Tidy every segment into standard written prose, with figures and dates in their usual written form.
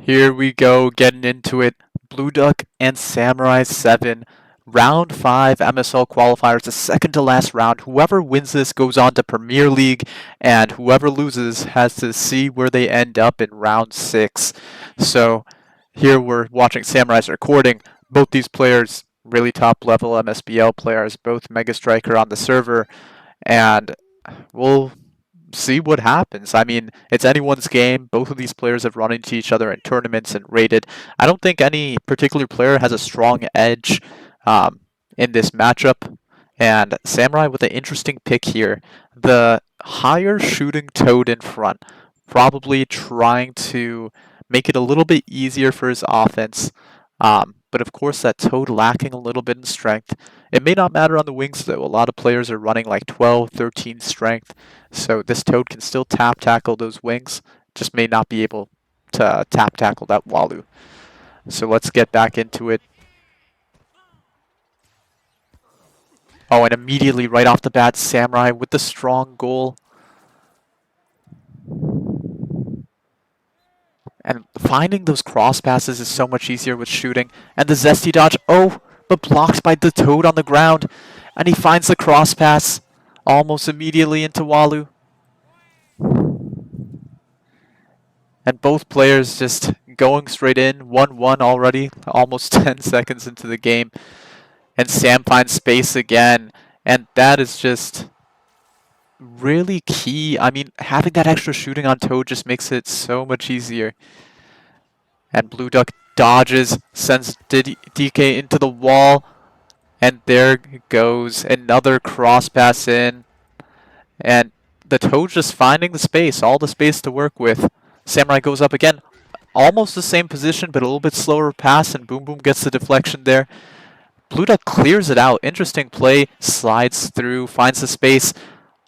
Here we go, getting into it. Blueduck and SaMuRaI7. Round 5 MSL qualifiers, the second to last round. Whoever wins this goes on to Premier League, and whoever loses has to see where they end up in round 6. So here we're watching SaMuRaI's recording. Both these players, really top level MSBL players, both Mega Striker on the server, and we'll see what happens. I mean, it's anyone's game. Both of these players have run into each other in tournaments and rated. I don't think any particular player has a strong edge in this matchup. And SaMuRaI with an interesting pick here. The higher shooting Toad in front, probably trying to make it a little bit easier for his offense. But of course, that Toad lacking a little bit in strength. It may not matter on the wings, though. A lot of players are running like 12, 13 strength. So this Toad can still tap tackle those wings, just may not be able to tap tackle that Walu. So let's get back into it. Oh, and immediately right off the bat, SaMuRaI with the strong goal. And finding those cross passes is so much easier with shooting. And the zesty dodge, oh, but blocked by the Toad on the ground. And he finds the cross pass almost immediately into Walu. And both players just going straight in, 1-1 already, almost 10 seconds into the game. And Sam finds space again, and that is just really key. I mean, having that extra shooting on Toad just makes it so much easier. And blueduck dodges, sends DK into the wall, and there goes another cross pass in. And the Toad just finding the space, all the space to work with. SaMuRaI goes up again, almost the same position, but a little bit slower pass, and Boom Boom gets the deflection there. blueduck clears it out. Interesting play, slides through, finds the space,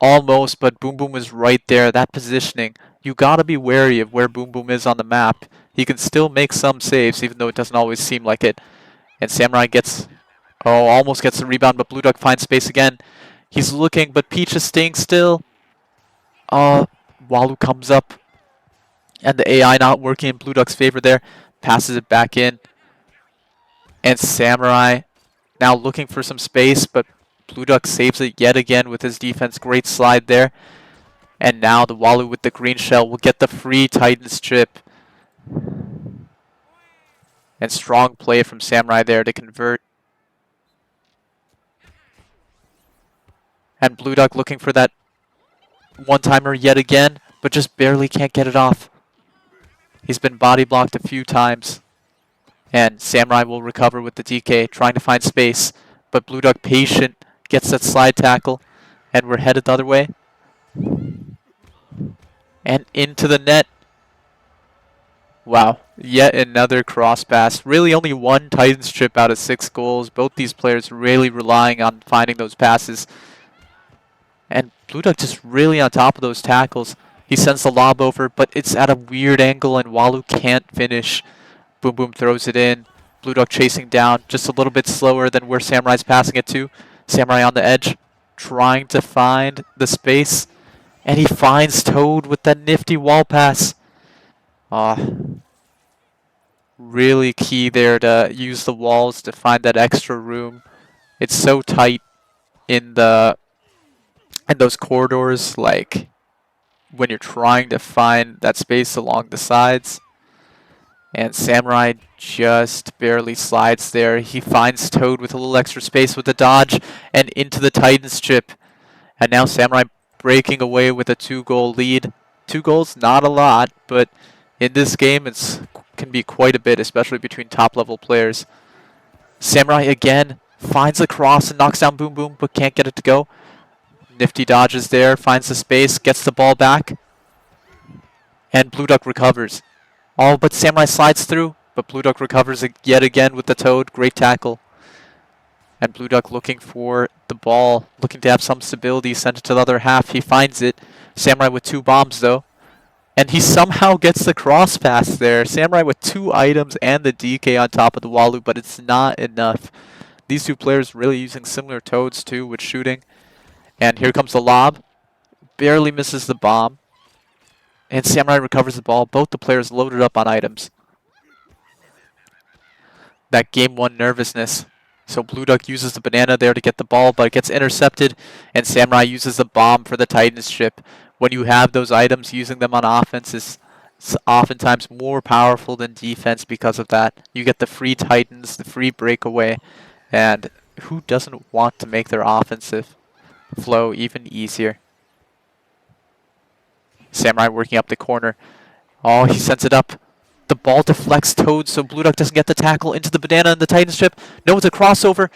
almost, but Boom Boom is right there. That positioning, you gotta be wary of where Boom Boom is on the map. He can still make some saves, even though it doesn't always seem like it. And SaMuRaI gets, almost gets the rebound, but blueduck finds space again. He's looking, but Peach is staying still. Walu comes up, and the AI not working in blueduck's favor there. Passes it back in. And SaMuRaI now looking for some space, but blueduck saves it yet again with his defense. Great slide there. And now the Walu with the green shell will get the free Titan strip. And strong play from SaMuRaI there to convert. And blueduck looking for that one-timer yet again, but just barely can't get it off. He's been body blocked a few times. And SaMuRaI will recover with the DK, trying to find space. But blueduck patient, gets that slide tackle, and we're headed the other way. And into the net. Wow, yet another cross pass. Really only one Titan strip out of 6 goals. Both these players really relying on finding those passes. And blueduck just really on top of those tackles. He sends the lob over, but it's at a weird angle and Walu can't finish. Boom Boom throws it in. blueduck chasing down, just a little bit slower than where SaMuRaI's passing it to. SaMuRaI on the edge, trying to find the space. And he finds Toad with that nifty wall pass. Really key there to use the walls to find that extra room. It's so tight in those corridors, like when you're trying to find that space along the sides. And SaMuRaI just barely slides there. He finds Toad with a little extra space with the dodge and into the Titan strip. And now SaMuRaI breaking away with a 2-goal lead. 2 goals, not a lot, but in this game it can be quite a bit, especially between top-level players. SaMuRaI again finds the cross and knocks down Boom Boom, but can't get it to go. Nifty dodges there, finds the space, gets the ball back. And blueduck recovers. But SaMuRaI slides through, but blueduck recovers yet again with the Toad. Great tackle. And blueduck looking for the ball, looking to have some stability, sent it to the other half. He finds it. SaMuRaI with 2 bombs though. And he somehow gets the cross pass there. SaMuRaI with 2 items and the DK on top of the Walu, but it's not enough. These 2 players really using similar Toads too with shooting. And here comes the lob. Barely misses the bomb. And SaMuRaI recovers the ball. Both the players loaded up on items. that game one nervousness. So blueduck uses the banana there to get the ball, but it gets intercepted, and SaMuRaI uses the bomb for the Titans chip. When you have those items, using them on offense is oftentimes more powerful than defense because of that. You get the free Titans, the free breakaway, and who doesn't want to make their offensive flow even easier? SaMuRaI working up the corner. Oh, he sends it up. The ball deflects Toad, so blueduck doesn't get the tackle into the banana and the Titans chip. No, it's a crossover.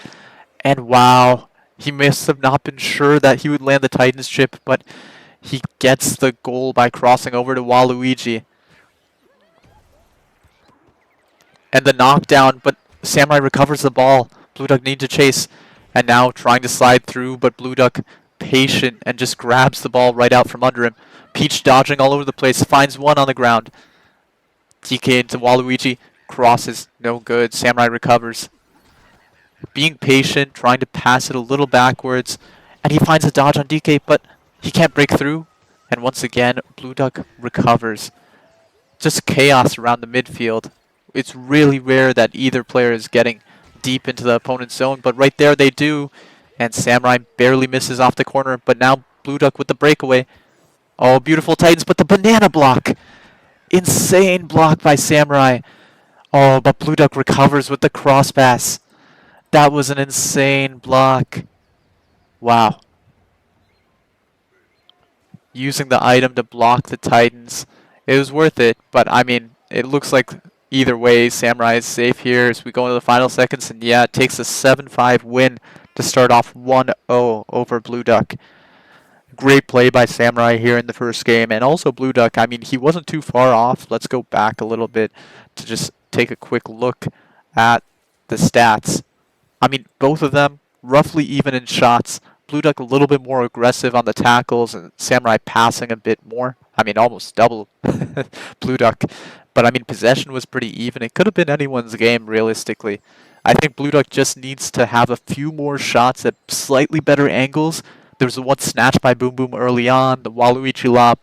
And wow, he must have not been sure that he would land the Titans chip, but he gets the goal by crossing over to Waluigi. And the knockdown, but SaMuRaI recovers the ball. blueduck needs to chase, and now trying to slide through, but blueduck patient and just grabs the ball right out from under him. Peach dodging all over the place, finds one on the ground. DK into Waluigi, crosses, no good. SaMuRaI recovers. Being patient, trying to pass it a little backwards, and he finds a dodge on DK, but he can't break through. And once again, blueduck recovers. Just chaos around the midfield. It's really rare that either player is getting deep into the opponent's zone, but right there they do. And SaMuRaI barely misses off the corner, but now blueduck with the breakaway. Oh, beautiful Titans, but the banana block! Insane block by SaMuRaI. Oh, but blueduck recovers with the cross pass. That was an insane block. Wow. Using the item to block the Titans. It was worth it, but I mean, it looks like either way, SaMuRaI is safe here as we go into the final seconds, and yeah, it takes a 7-5 win to start off 1-0 over blueduck. Great play by SaMuRaI here in the first game, and also blueduck, I mean, he wasn't too far off. Let's go back a little bit to just take a quick look at the stats. I mean, both of them roughly even in shots. blueduck a little bit more aggressive on the tackles, and SaMuRaI passing a bit more. I mean, almost double blueduck. But I mean, possession was pretty even. It could have been anyone's game, realistically. I think blueduck just needs to have a few more shots at slightly better angles. There was the one snatch by Boom Boom early on, the Waluigi lob.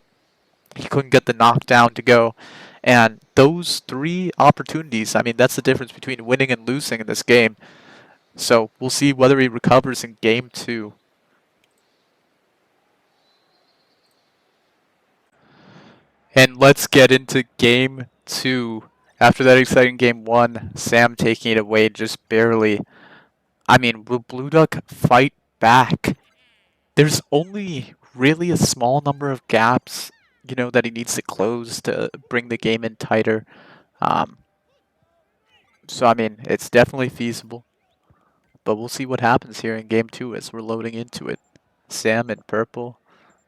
He couldn't get the knockdown to go. And those three opportunities, I mean, that's the difference between winning and losing in this game. So we'll see whether he recovers in game 2. And let's get into game 2. After that exciting game 1, Sam taking it away just barely. I mean, will blueduck fight back? There's only really a small number of gaps, you know, that he needs to close to bring the game in tighter. So, I mean, it's definitely feasible. But we'll see what happens here in game 2 as we're loading into it. Sam in purple.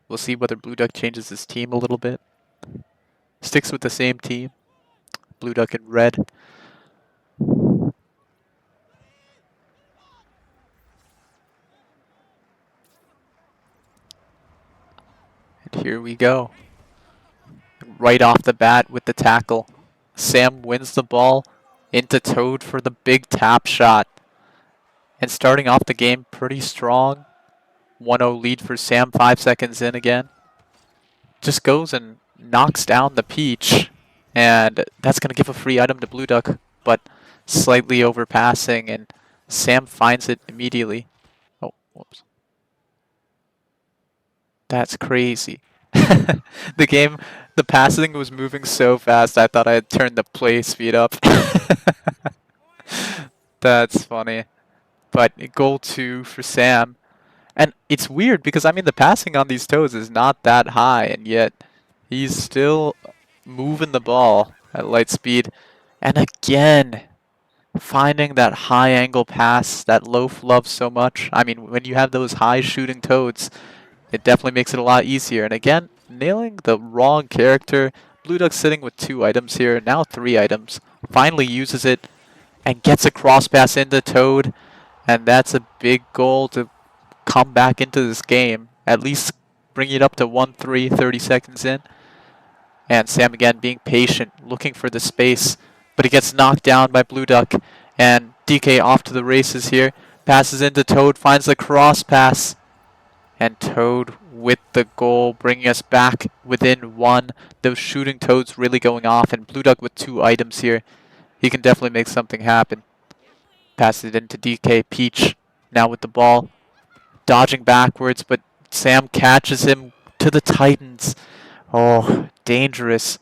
We'll see whether blueduck changes his team a little bit. Sticks with the same team. blueduck in red. And here we go. Right off the bat with the tackle. Sam wins the ball into Toad for the big tap shot. And starting off the game pretty strong. 1-0 lead for Sam 5 seconds in again. Just goes and knocks down the Peach. And that's going to give a free item to blueduck, but slightly overpassing, and Sam finds it immediately. Oh, whoops. That's crazy. The passing was moving so fast, I thought I had turned the play speed up. That's funny. But goal 2 for Sam. And it's weird because, I mean, the passing on these toes is not that high, and yet he's still moving the ball at light speed. And again, finding that high angle pass that Loaf loves so much. I mean, when you have those high shooting toads, it definitely makes it a lot easier. And again, nailing the wrong character. blueduck sitting with 2 items here, now 3 items. Finally uses it and gets a cross pass into Toad. And that's a big goal to come back into this game. At least bring it up to 1-3, 30 seconds in. And Sam again being patient, looking for the space. But he gets knocked down by blueduck. And DK off to the races here. Passes into Toad, finds the cross pass. And Toad with the goal, bringing us back within 1. Those shooting toads really going off. And blueduck with 2 items here. He can definitely make something happen. Passes it into DK. Peach now with the ball. Dodging backwards, but Sam catches him to the Titans. Oh, dangerous.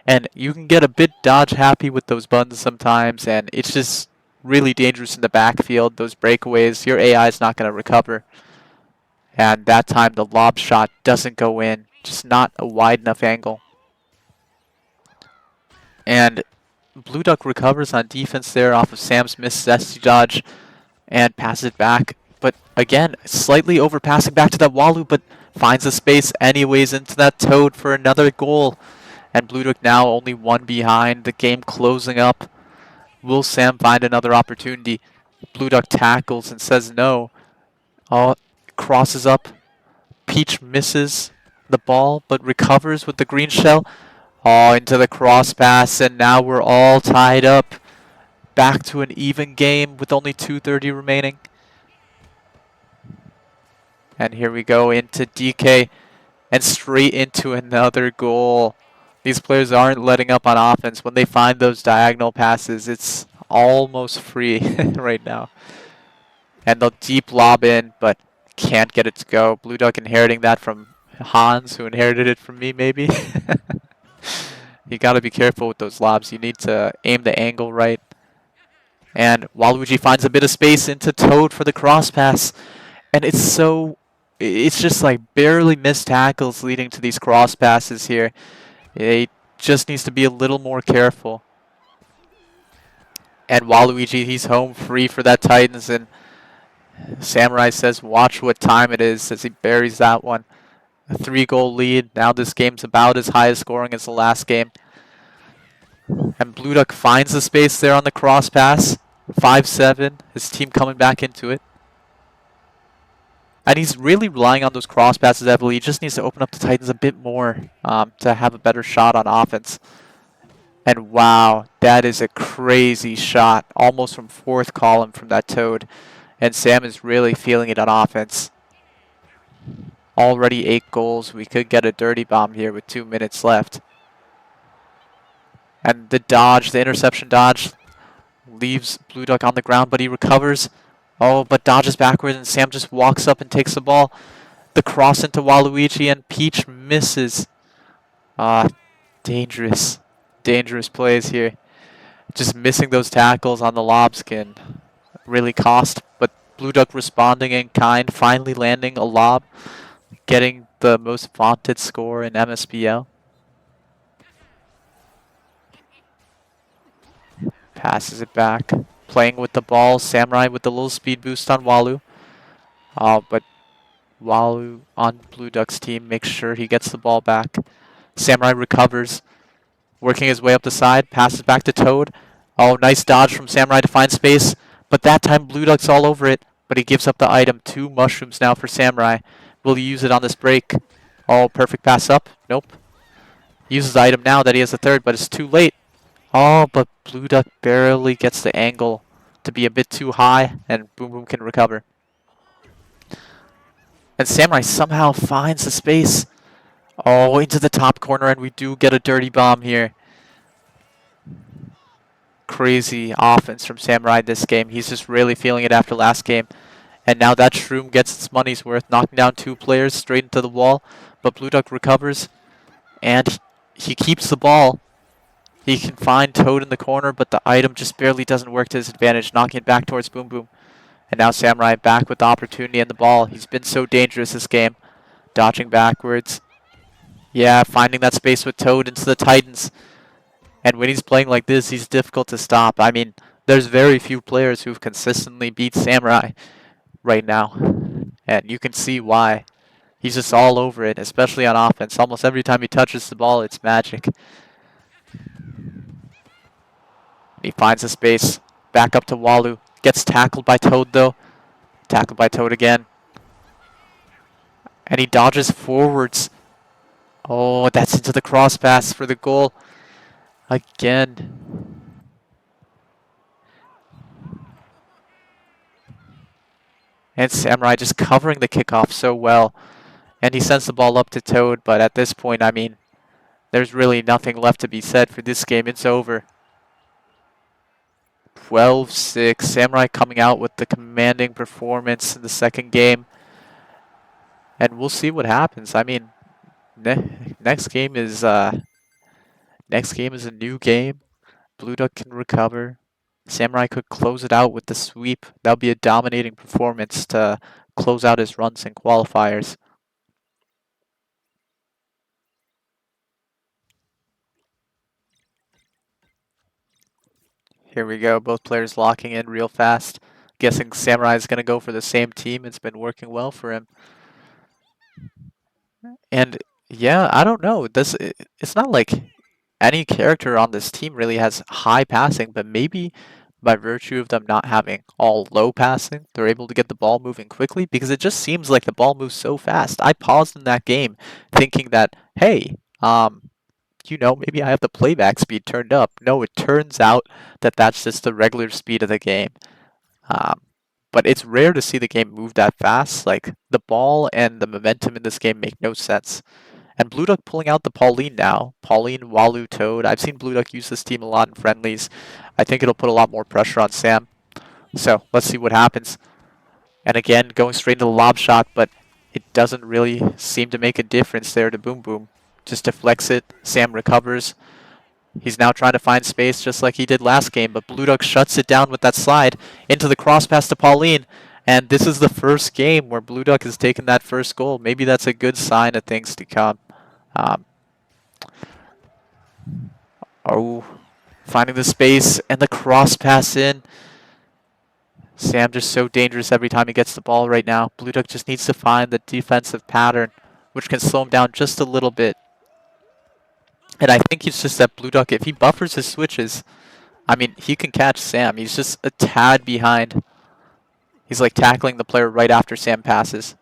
And you can get a bit dodge happy with those buttons sometimes, and it's just really dangerous in the backfield. Those breakaways, your AI is not going to recover. And that time the lob shot doesn't go in, just not a wide enough angle. And blueduck recovers on defense there off of Sam's missed zesty dodge and passes it back. But again, slightly overpassing back to that Walu, but finds the space anyways into that Toad for another goal. And blueduck now only one behind, the game closing up. Will Sam find another opportunity? Blueduck tackles and says no. Oh, crosses up. Peach misses the ball, but recovers with the green shell. Oh, into the cross pass, and now we're all tied up. Back to an even game with only 2:30 remaining. And here we go into DK, and straight into another goal. These players aren't letting up on offense. When they find those diagonal passes, it's almost free right now. And they'll deep lob in, but can't get it to go. Blueduck inheriting that from Hans, who inherited it from me, maybe. You got to be careful with those lobs. You need to aim the angle right. And Waluigi finds a bit of space into Toad for the cross pass. And it's just like barely missed tackles leading to these cross passes here. It just needs to be a little more careful. And Waluigi, he's home free for that Titans. And SaMuRaI says, watch what time it is as he buries that one. A 3-goal lead. Now this game's about as high as scoring as the last game. And blueduck finds the space there on the cross pass. 5-7. His team coming back into it. And he's really relying on those cross passes heavily. He just needs to open up the Titans a bit more to have a better shot on offense. And wow, that is a crazy shot. Almost from fourth column from that Toad. And Sam is really feeling it on offense. Already 8 goals. We could get a dirty bomb here with 2 minutes left. And the dodge, the interception dodge, leaves blueduck on the ground, but he recovers. Oh, but dodges backwards, and Sam just walks up and takes the ball. The cross into Waluigi, and Peach misses. Dangerous. Dangerous plays here. Just missing those tackles on the lobs can really cost. But blueduck responding in kind, finally landing a lob, getting the most vaunted score in MSBL. Passes it back. Playing with the ball. SaMuRaI with the little speed boost on Walu. But Walu on blueduck's team makes sure he gets the ball back. SaMuRaI recovers. Working his way up the side. Passes back to Toad. Oh, nice dodge from SaMuRaI to find space. But that time blueduck's all over it. But he gives up the item. 2 mushrooms now for SaMuRaI. Will he use it on this break? Oh, perfect pass up. Nope. Uses the item now that he has a third, but it's too late. Oh, but blueduck barely gets the angle to be a bit too high, and Boom Boom can recover. And SaMuRaI somehow finds the space. Oh, into the top corner, and we do get a dirty bomb here. Crazy offense from SaMuRaI this game. He's just really feeling it after last game. And now that Shroom gets its money's worth, knocking down 2 players straight into the wall. But blueduck recovers, and he keeps the ball. He can find Toad in the corner, but the item just barely doesn't work to his advantage, knocking it back towards Boom Boom. And now SaMuRaI back with the opportunity and the ball. He's been so dangerous this game. Dodging backwards. Yeah, finding that space with Toad into the Titans. And when he's playing like this, he's difficult to stop. I mean, there's very few players who've consistently beat SaMuRaI right now. And you can see why. He's just all over it, especially on offense. Almost every time he touches the ball, it's magic. He finds a space. Back up to Walu. Gets tackled by Toad, though. Tackled by Toad again. And he dodges forwards. Oh, that's into the cross pass for the goal. Again. And SaMuRaI just covering the kickoff so well. And he sends the ball up to Toad, but at this point, I mean, there's really nothing left to be said for this game. It's over. 12-6. SaMuRaI coming out with the commanding performance in the second game. And we'll see what happens. I mean, next game is a new game. blueduck can recover. SaMuRaI could close it out with the sweep. That would be a dominating performance to close out his runs in qualifiers. Here we go, both players locking in real fast. Guessing SaMuRaI is going to go for the same team. It's been working well for him. And yeah, I don't know. It's not like any character on this team really has high passing, but maybe by virtue of them not having all low passing, they're able to get the ball moving quickly because it just seems like the ball moves so fast. I paused in that game thinking that, hey, maybe I have the playback speed turned up. No, it turns out that that's just the regular speed of the game. But it's rare to see the game move that fast. Like, the ball and the momentum in this game make no sense. And blueduck pulling out the Pauline now. Pauline, Walu, Toad. I've seen blueduck use this team a lot in friendlies. I think it'll put a lot more pressure on Sam. So, let's see what happens. And again, going straight into the lob shot, but it doesn't really seem to make a difference there to Boom Boom. Just deflects it. Sam recovers. He's now trying to find space just like he did last game, but blueduck shuts it down with that slide into the cross pass to Pauline. And this is the first game where blueduck has taken that first goal. Maybe that's a good sign of things to come. Finding the space and the cross pass in. Sam just so dangerous every time he gets the ball right now. blueduck just needs to find the defensive pattern, which can slow him down just a little bit. And I think it's just that blueduck, if he buffers his switches, I mean, he can catch Sam. He's just a tad behind. He's like tackling the player right after Sam passes.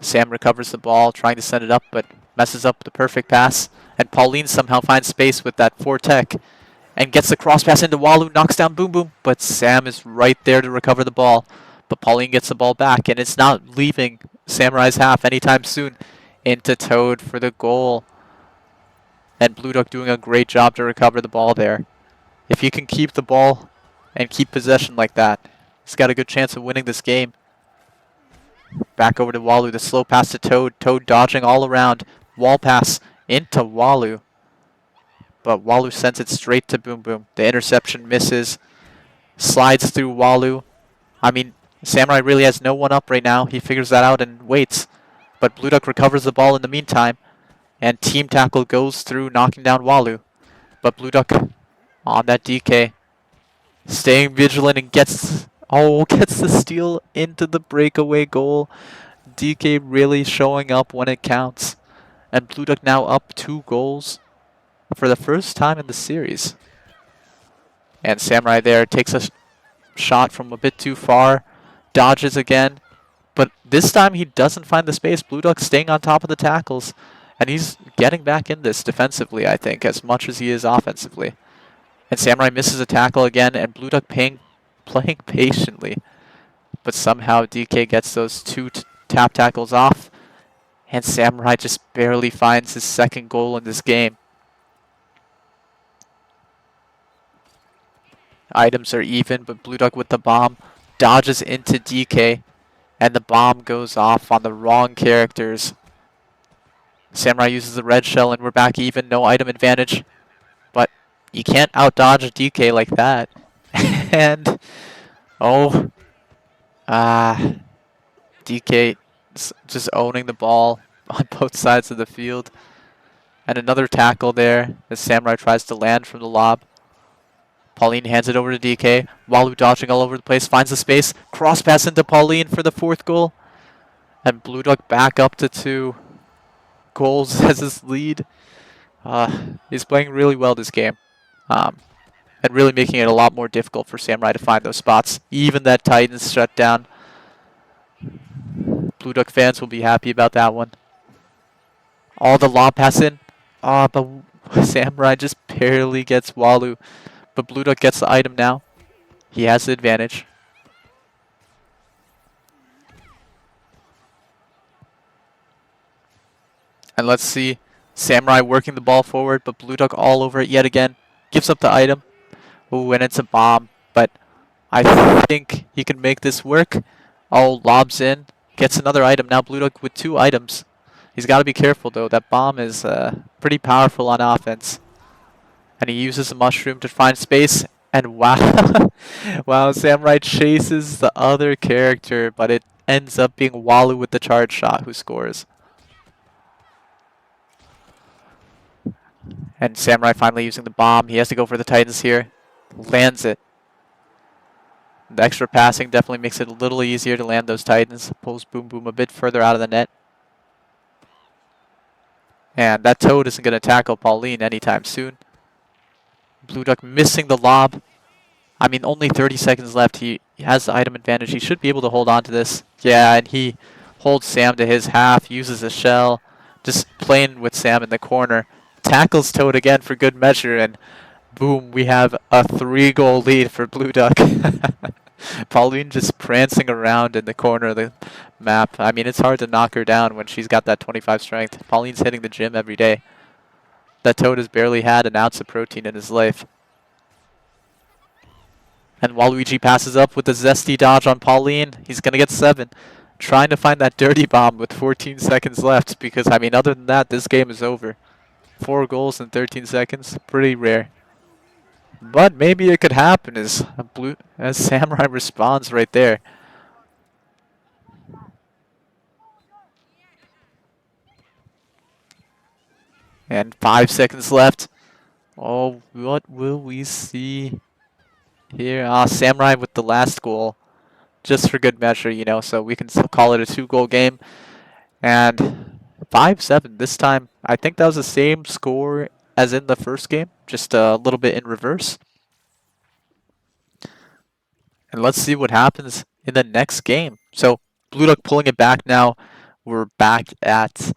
Sam recovers the ball, trying to send it up, but messes up the perfect pass. And Pauline somehow finds space with that 4-tech and gets the cross pass into Walu, knocks down Boom Boom, but Sam is right there to recover the ball. But Pauline gets the ball back, and it's not leaving SaMuRaI's half anytime soon. Into Toad for the goal. And blueduck doing a great job to recover the ball there. If he can keep the ball and keep possession like that, he's got a good chance of winning this game. Back over to Walu, the slow pass to Toad. Toad dodging all around. Wall pass into Walu. But Walu sends it straight to Boom Boom. The interception misses. Slides through Walu. I mean, SaMuRaI really has no one up right now. He figures that out and waits. But blueduck recovers the ball in the meantime. And team tackle goes through, knocking down Walu. But blueduck on that DK. Staying vigilant and gets the steal into the breakaway goal. DK really showing up when it counts. And blueduck now up 2 goals for the first time in the series. And SaMuRaI there takes a shot from a bit too far. Dodges again. But this time he doesn't find the space. blueduck staying on top of the tackles. And he's getting back in this defensively, I think, as much as he is offensively. And SaMuRaI misses a tackle again, and blueduck playing patiently. But somehow DK gets those 2 tap tackles off, and SaMuRaI just barely finds his second goal in this game. Items are even, but blueduck with the bomb dodges into DK, and the bomb goes off on the wrong characters. SaMuRaI uses the red shell, and we're back even. No item advantage. But you can't out-dodge a DK like that. And, DK just owning the ball on both sides of the field. And another tackle there as SaMuRaI tries to land from the lob. Pauline hands it over to DK. Walu dodging all over the place, finds the space. Cross pass into Pauline for the 4th goal. And blueduck back up to 2 goals as his lead. He's playing really well this game. And really making it a lot more difficult for SaMuRaI to find those spots. Even that Titans shutdown. blueduck fans will be happy about that one. All the lob pass in. But SaMuRaI just barely gets Walu. But blueduck gets the item now. He has the advantage. And let's see SaMuRaI working the ball forward, but blueduck all over it yet again. Gives up the item. Ooh, and it's a bomb, but I think he can make this work. Oh, lobs in, gets another item. Now blueduck with 2 items. He's got to be careful though. That bomb is pretty powerful on offense. And he uses the mushroom to find space. And wow, wow, SaMuRaI chases the other character, but it ends up being Walu with the charge shot who scores. And SaMuRaI finally using the bomb. He has to go for the Titans here. Lands it. The extra passing definitely makes it a little easier to land those Titans. Pulls Boom Boom a bit further out of the net. And that Toad isn't going to tackle Pauline anytime soon. blueduck missing the lob. I mean, only 30 seconds left. He has the item advantage. He should be able to hold on to this. Yeah, and he holds Sam to his half, uses a shell, just playing with Sam in the corner. Tackles Toad again for good measure, and boom, we have a 3-goal lead for blueduck. Pauline just prancing around in the corner of the map. I mean, it's hard to knock her down when she's got that 25 strength. Pauline's hitting the gym every day. That Toad has barely had an ounce of protein in his life. And Waluigi passes up with a zesty dodge on Pauline. He's going to get 7. Trying to find that dirty bomb with 14 seconds left because, I mean, other than that, this game is over. 4 goals in 13 seconds. Pretty rare. But maybe it could happen as SaMuRaI responds right there. And 5 seconds left. Oh, what will we see here? SaMuRaI with the last goal. Just for good measure, you know, so we can still call it a 2-goal game. And 5-7 this time. I think that was the same score as in the first game, just a little bit in reverse. And let's see what happens in the next game. So blueduck pulling it back now. We're back at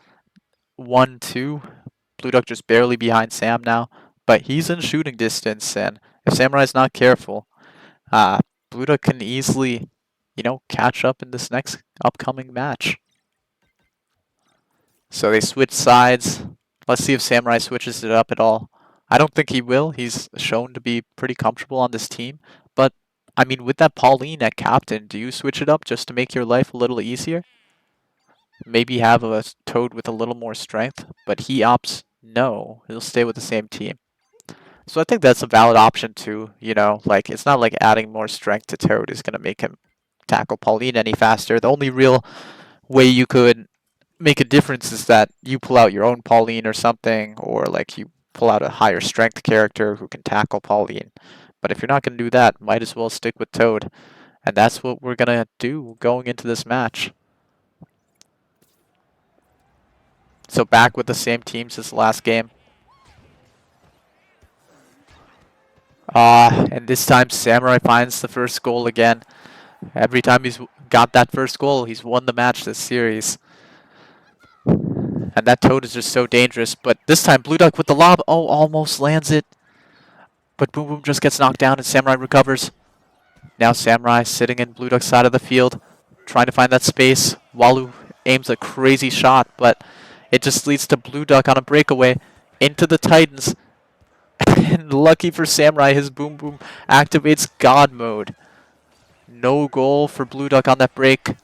1-2. blueduck just barely behind Sam now, but he's in shooting distance, and if SaMuRaI's not careful, blueduck can easily, you know, catch up in this next upcoming match. So they switch sides. Let's see if SaMuRaI switches it up at all. I don't think he will. He's shown to be pretty comfortable on this team. But, I mean, with that Pauline at captain, do you switch it up just to make your life a little easier? Maybe have a Toad with a little more strength, but he opts no. He'll stay with the same team. So I think that's a valid option too, you know, like it's not like adding more strength to Toad is going to make him tackle Pauline any faster. The only real way you could make a difference is that you pull out your own Pauline or something, or like you pull out a higher strength character who can tackle Pauline. But if you're not going to do that, might as well stick with Toad. And that's what we're going to do going into this match. So back with the same teams as the last game. And this time SaMuRaI finds the first goal again. Every time he's got that first goal, he's won the match this series. And that Toad is just so dangerous. But this time, blueduck with the lob. Oh, almost lands it. But Boom Boom just gets knocked down and SaMuRaI recovers. Now SaMuRaI sitting in blueduck's side of the field, trying to find that space. Walu aims a crazy shot, but it just leads to blueduck on a breakaway into the Titans. And lucky for SaMuRaI, his Boom Boom activates God mode. No goal for blueduck on that break.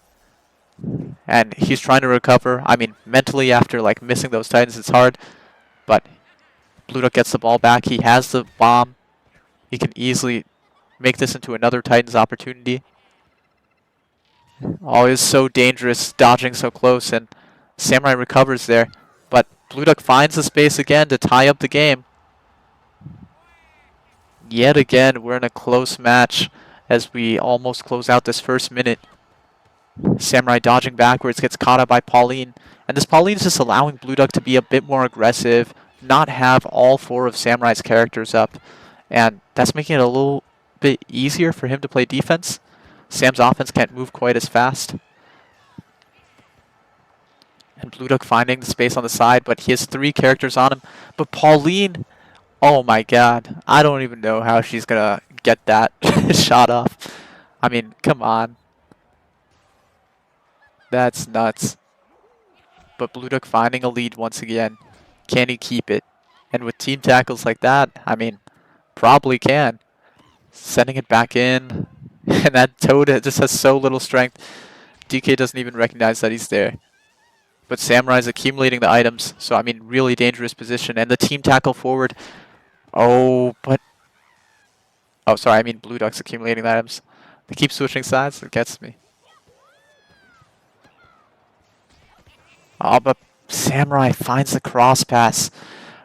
And he's trying to recover. I mean, mentally after like missing those Titans, it's hard. But blueduck gets the ball back. He has the bomb. He can easily make this into another Titans opportunity. Oh, it's so dangerous, dodging so close, and SaMuRaI recovers there. But blueduck finds the space again to tie up the game. Yet again, we're in a close match as we almost close out this first minute. SaMuRaI dodging backwards, gets caught up by Pauline. And this Pauline's just allowing blueduck to be a bit more aggressive, not have all 4 of SaMuRaI's characters up. And that's making it a little bit easier for him to play defense. Sam's offense can't move quite as fast. And blueduck finding the space on the side, but he has 3 characters on him. But Pauline, oh my god, I don't even know how she's gonna get that shot off. I mean, come on. That's nuts. But blueduck finding a lead once again. Can he keep it? And with team tackles like that, I mean, probably can. Sending it back in. And that Toad just has so little strength. DK doesn't even recognize that he's there. But SaMuRaI's accumulating the items, so I mean, really dangerous position. And the team tackle forward. Oh, but... Oh, sorry, I mean blueduck's accumulating the items. They keep switching sides, it gets me. Oh, but SaMuRaI finds the cross pass.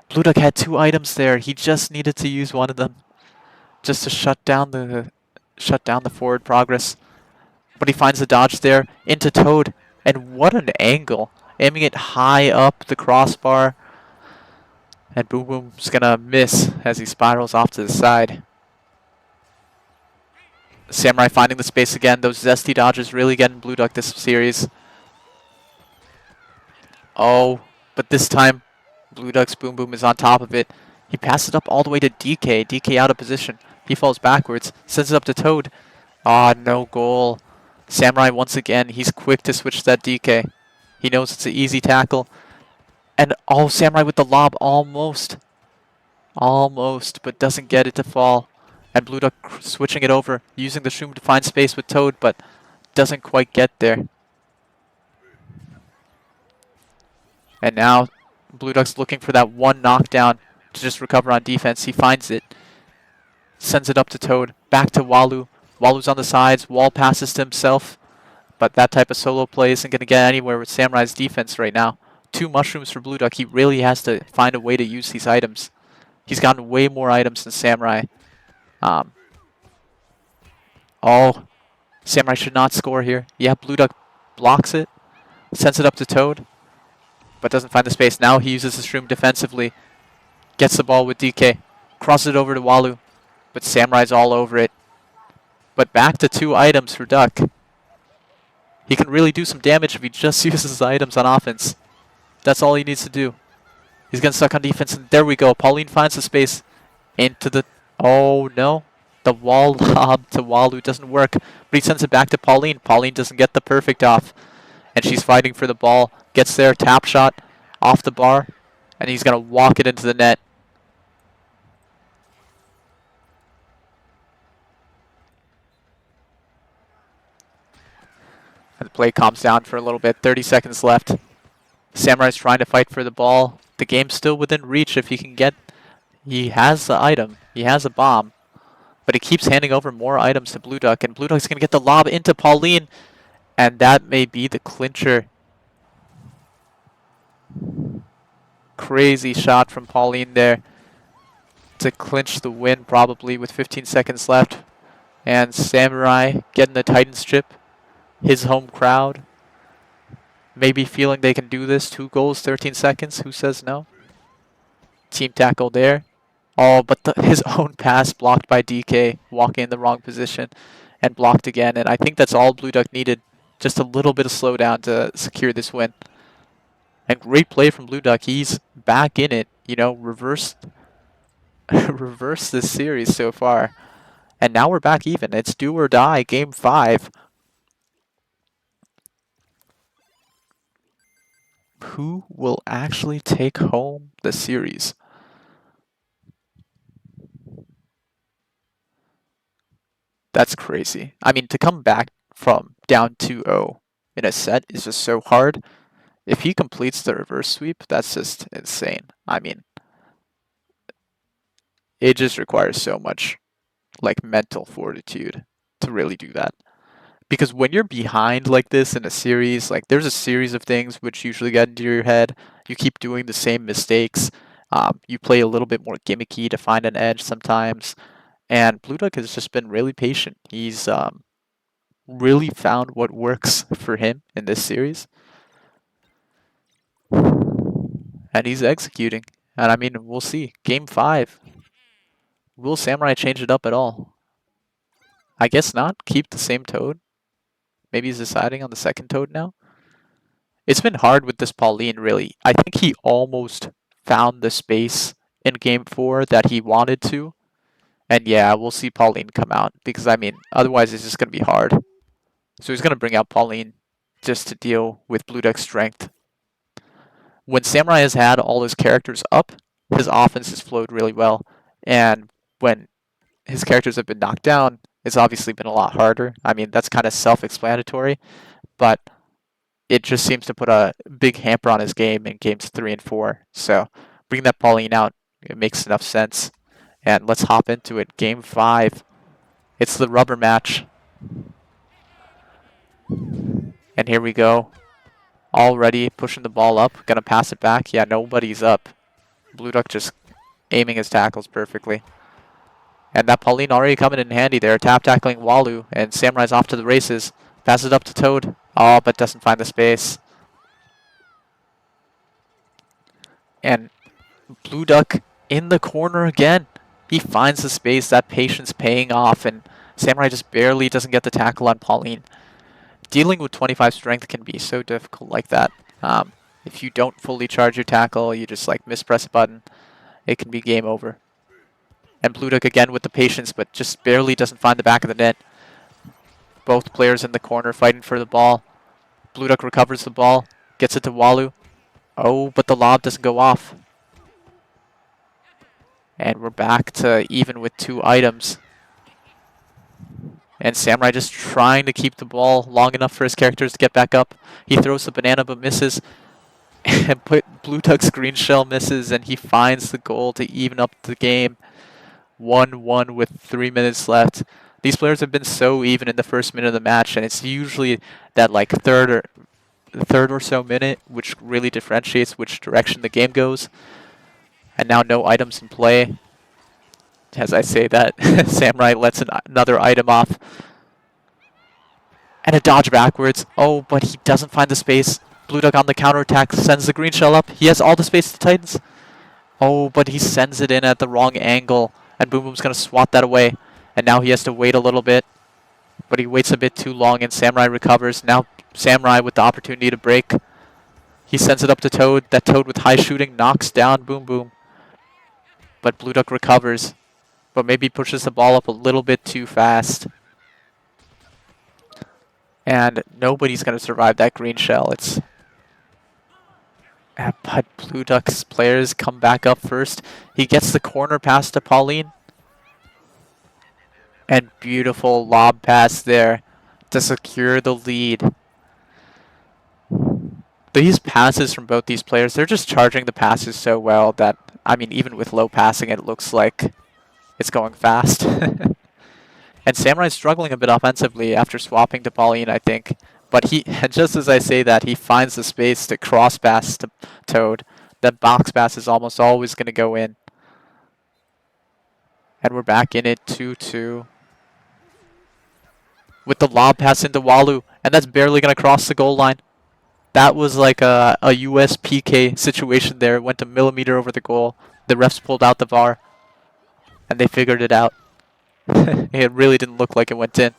Blueduck had 2 items there. He just needed to use one of them just to shut down the forward progress. But he finds the dodge there into Toad. And what an angle. Aiming it high up the crossbar. And Boom Boom's gonna miss as he spirals off to the side. SaMuRaI finding the space again. Those zesty dodges really getting Blueduck this series. Oh, but this time Blueduck's Boom Boom is on top of it. He passes it up all the way to DK. DK out of position. He falls backwards. Sends it up to Toad. Ah, no goal. SaMuRaI once again. He's quick to switch to that DK. He knows it's an easy tackle. And oh, SaMuRaI with the lob almost. Almost, but doesn't get it to fall. And Blueduck switching it over, using the shroom to find space with Toad, but doesn't quite get there. And now Blueduck's looking for that one knockdown to just recover on defense. He finds it. Sends it up to Toad. Back to Walu. Walu's on the sides. Wall passes to himself. But that type of solo play isn't going to get anywhere with SaMuRaI's defense right now. 2 mushrooms for Blueduck. He really has to find a way to use these items. He's gotten way more items than SaMuRaI. Oh, SaMuRaI should not score here. Yeah, Blueduck blocks it. Sends it up to Toad. But doesn't find the space. Now he uses the shroom defensively. Gets the ball with DK. Crosses it over to Walu. But SaMuRaI's all over it. But back to 2 items for Duck. He can really do some damage if he just uses his items on offense. That's all he needs to do. He's getting stuck on defense, and there we go. Pauline finds the space into the... Oh, no. The wall lob to Walu doesn't work, but he sends it back to Pauline. Pauline doesn't get the perfect off, and she's fighting for the ball. Gets there, tap shot off the bar, and he's going to walk it into the net. And the play calms down for a little bit. 30 seconds left. SaMuRaI's trying to fight for the ball. The game's still within reach if he can get... He has the item. He has a bomb. But he keeps handing over more items to Blueduck. And Blueduck's going to get the lob into Pauline. And that may be the clincher. Crazy shot from Pauline there. To clinch the win probably with 15 seconds left. And SaMuRaI getting the Titans chip. His home crowd. Maybe feeling they can do this. 2 goals, 13 seconds. Who says no? Team tackle there. Oh, but his own pass blocked by DK. Walking in the wrong position. And blocked again. And I think that's all Blueduck needed. Just a little bit of slowdown to secure this win. And great play from Blueduck. He's back in it. You know, reverse this series so far. And now we're back even. It's do or die. Game 5. Who will actually take home the series? That's crazy. I mean, to come back from down 2-0 in a set is just so hard. If he completes the reverse sweep, that's just insane. I mean, it just requires so much, like, mental fortitude to really do that. Because when you're behind like this in a series, like there's a series of things which usually get into your head. You keep doing the same mistakes. You play a little bit more gimmicky to find an edge sometimes. And Blueduck has just been really patient. He's really found what works for him in this series. And he's executing. And I mean, we'll see. Game 5. Will SaMuRaI change it up at all? I guess not. Keep the same Toad. Maybe he's deciding on the second Toad now. It's been hard with this Pauline, really. I think he almost found the space in Game 4 that he wanted to. And yeah, we'll see Pauline come out. Because, I mean, otherwise it's just going to be hard. So he's going to bring out Pauline just to deal with Blueduck's strength. When SaMuRaI has had all his characters up, his offense has flowed really well. And when his characters have been knocked down, it's obviously been a lot harder. I mean, that's kind of self-explanatory, but it just seems to put a big hamper on his game in games 3 and 4. So bringing that Pauline out, it makes enough sense. And let's hop into it. Game 5. It's the rubber match. And here we go. Already pushing the ball up. Gonna pass it back. Yeah, nobody's up. blueduck just aiming his tackles perfectly. And that Pauline already coming in handy there. Tap tackling Walu. And SaMuRaI's off to the races. Passes it up to Toad. Oh, but doesn't find the space. And blueduck in the corner again. He finds the space. That patience paying off. And SaMuRaI just barely doesn't get the tackle on Pauline. Dealing with 25 strength can be so difficult like that. If you don't fully charge your tackle, you just like mispress a button, it can be game over. And blueduck again with the patience, but just barely doesn't find the back of the net. Both players in the corner fighting for the ball. blueduck recovers the ball, gets it to Walu. Oh, but the lob doesn't go off. And we're back to even with 2 items. And SaMuRaI just trying to keep the ball long enough for his characters to get back up. He throws the banana but misses. And blueduck's green shell misses, and he finds the goal to even up the game. 1-1 with 3 minutes left. These players have been so even in the first minute of the match, and it's usually that like third or so minute which really differentiates which direction the game goes. And now no items in play. As I say that, SaMuRaI lets another item off. And a dodge backwards. Oh, but he doesn't find the space. blueduck on the counterattack sends the green shell up. He has all the space to Titans. Oh, but he sends it in at the wrong angle. And Boom Boom's going to swat that away. And now he has to wait a little bit. But he waits a bit too long and SaMuRaI recovers. Now SaMuRaI with the opportunity to break. He sends it up to Toad. That Toad with high shooting knocks down Boom Boom. But blueduck recovers. But maybe pushes the ball up a little bit too fast. And nobody's going to survive that green shell. But blueduck's players come back up first. He gets the corner pass to Pauline. And beautiful lob pass there to secure the lead. These passes from both these players, they're just charging the passes so well that, I mean, even with low passing, it looks like it's going fast. And SaMuRaI's struggling a bit offensively after swapping to Pauline, I think. But he, just as I say that, he finds the space to cross pass to Toad. That box pass is almost always going to go in. And we're back in it, 2-2. With the lob pass into Walu, and that's barely going to cross the goal line. That was like a US PK situation there. It went a millimeter over the goal. The refs pulled out the VAR. And they figured it out. It really didn't look like it went in.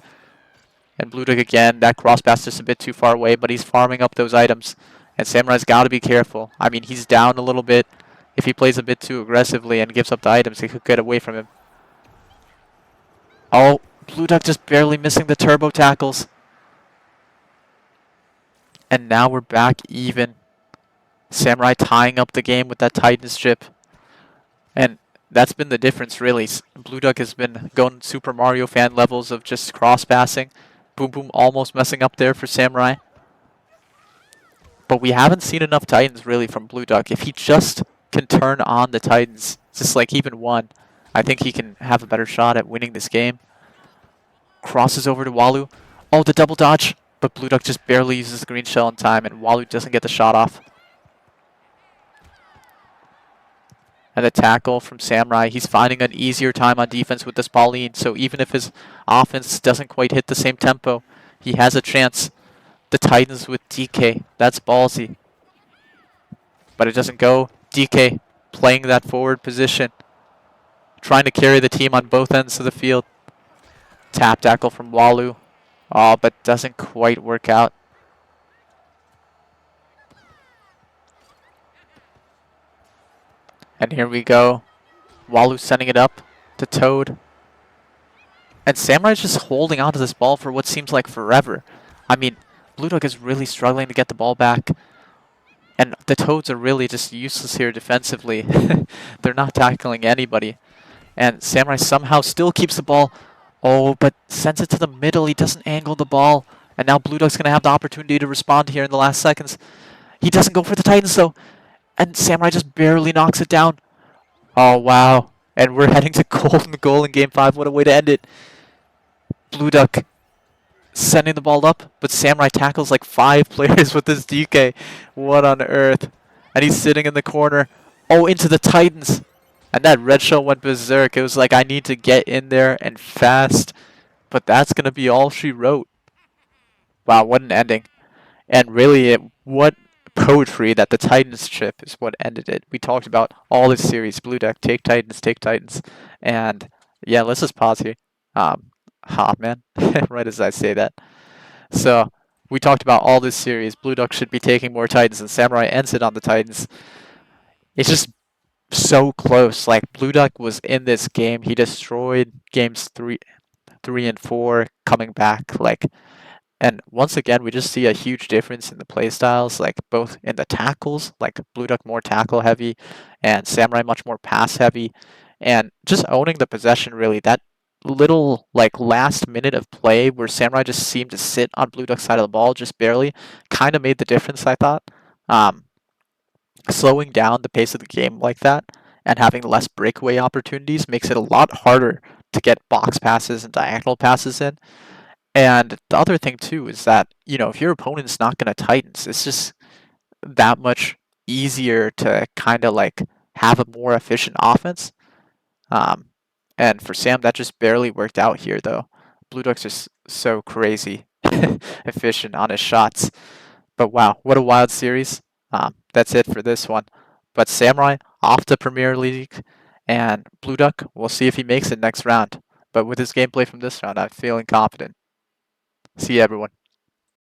And blueduck again, that cross pass just a bit too far away, but he's farming up those items. And SaMuRaI's got to be careful. I mean, he's down a little bit. If he plays a bit too aggressively and gives up the items, he could get away from him. Oh, blueduck just barely missing the turbo tackles. And now we're back even. SaMuRaI tying up the game with that Titans chip. And that's been the difference, really. blueduck has been going Super Mario fan levels of just cross-passing. Boom Boom almost messing up there for SaMuRaI. But we haven't seen enough Titans, really, from blueduck. If he just can turn on the Titans, just like even one, I think he can have a better shot at winning this game. Crosses over to Walu. Oh, the double dodge. But blueduck just barely uses the green shell in time, and Walu doesn't get the shot off. And the tackle from SaMuRaI. He's finding an easier time on defense with this Pauline. So even if his offense doesn't quite hit the same tempo, he has a chance. The Titans with DK. That's ballsy. But it doesn't go. DK playing that forward position. Trying to carry the team on both ends of the field. Tap tackle from Walu. Oh, but doesn't quite work out. And here we go. Walu sending it up to Toad. And SaMuRaI's just holding onto this ball for what seems like forever. I mean, blueduck is really struggling to get the ball back. And the Toads are really just useless here defensively. They're not tackling anybody. And SaMuRaI somehow still keeps the ball. Oh, but sends it to the middle. He doesn't angle the ball. And now blueduck's going to have the opportunity to respond here in the last seconds. He doesn't go for the Titans, though. And SaMuRaI just barely knocks it down. Oh, wow. And we're heading to golden goal in Game 5. What a way to end it. blueduck sending the ball up, but SaMuRaI tackles like 5 players with this DK. What on earth? And he's sitting in the corner. Oh, into the Titans. And that red shell went berserk. It was like, I need to get in there and fast. But that's going to be all she wrote. Wow, what an ending. And really, what poetry that the Titans chip is what ended it. We talked about all this series. blueduck, take Titans, take Titans. And yeah, let's just pause here. Man, right as I say that. So we talked about all this series. blueduck should be taking more Titans, and SaMuRaI ends it on the Titans. It's just so close. Like blueduck was in this game. He destroyed games 3 and 4 coming back. And once again, we just see a huge difference in the play styles, like both in the tackles, like blueduck more tackle heavy, and SaMuRaI much more pass heavy, and just owning the possession really. That little like last minute of play where SaMuRaI just seemed to sit on blueduck's side of the ball just barely, kind of made the difference, I thought. Slowing down the pace of the game like that and having less breakaway opportunities makes it a lot harder to get box passes and diagonal passes in. And the other thing too is that, if your opponent's not going to Titans, it's just that much easier to kind of like have a more efficient offense. And for Sam, that just barely worked out here though. blueduck's just so crazy efficient on his shots. But wow, what a wild series. That's it for this one. But SaMuRaI off to Premier League, and blueduck, we'll see if he makes it next round. But with his gameplay from this round, I'm feeling confident. See you, everyone.